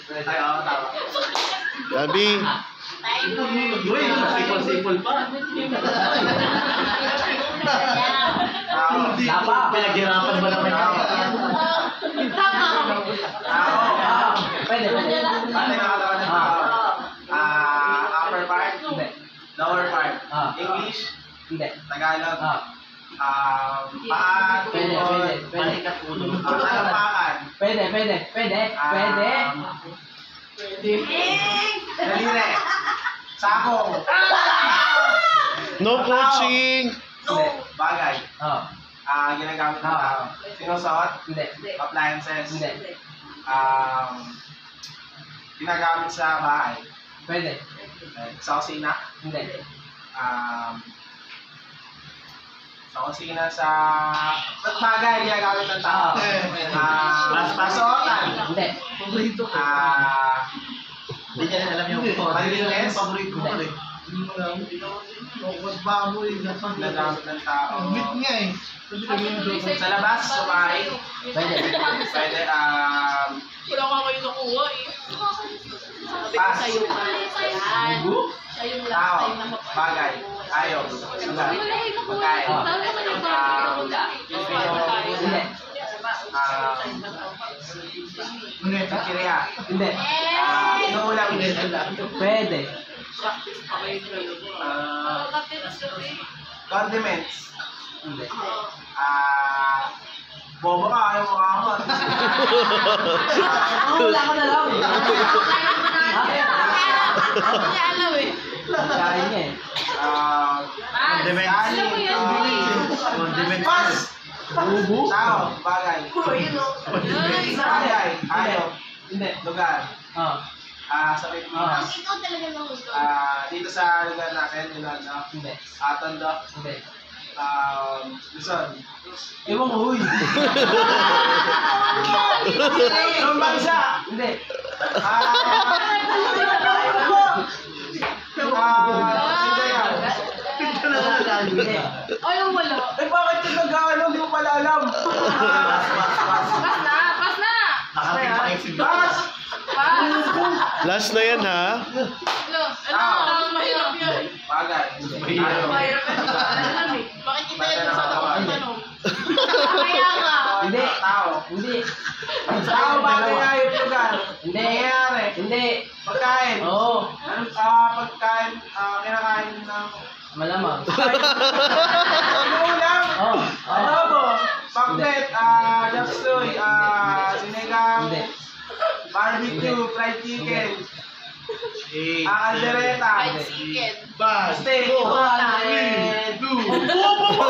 Ay, oo, tama. Gabi. Uy, sipol-sipol pa. Tapa, pinaghirapan ba naman yan? Pwede. Upper part? Hindi. Lower part? Ah. English? Hindi. Tagalog? Paan, Pwede. Talampakan? Pwede. Daliri? Sakong? No coaching. Hindi. Bagay? Ginagamit ng Ah. tao? Sinusuot? Hindi. Appliances? Hindi. Ginagamit sa bahay? Pwede. Sa kusina? Hindi. Sa kusina sa... Ba't bagay ginagamit ng tao? Pasuotan? Hindi. Hindi niya rin alam yung malinis? Hindi. Ginagamit ng tao? Sa labas? Sumahay? Pwede. Pwede, Wala ka kayo nakuha eh. Sabi ko Pass. sa'yo ka. Yan. Siya yung last Tao? time na mapapagod. Bagay? Ayaw? Lugar? Pagkain? Hindi. Kikiriya? Hindi. Inuulam? Pwede. Practice pa kayo dalawa. Condiments? Hindi. Bobo ka, ayaw mo kakamot. Wala ko na lang. Hindi alam eh. Kain niya eh. Condiments? Pas! Tao? Bagay? Bagay? Ayaw? Hindi. Lugar? Sa Ah. Pilipinas? Ikaw talaga nang gusto. Dito sa lugar natin, yun ano? Hindi. Tondo? Hindi. Luzon? Ewan ko, huy. Ibang bansa? Hindi. Sino yan? Hindi. Ay, wala. Eh bakit yung nag-ano? Hindi mo pala alam. Pas na! Pas na! Pas! Pas! Last na yan ha. Ano? Mahirap yan. Bagay. Ayaw. Mahirap yan. Alam eh. Bakit kita yan sa tanong? Kaya nga. Hindi. Tao. Hindi. Tao, bagay nga yung lugar. Hindi. Nangyayari. Hindi. Pagkain. Oo. Anong pagkain, kinakain ng... Malamang. Inuulam? Oo. Adobo. Paklet. Japsuy. Sinigang. Hindi. Barbecue. Fried chicken. Caldereta. Fried chicken. Steak. One, and two. Oo!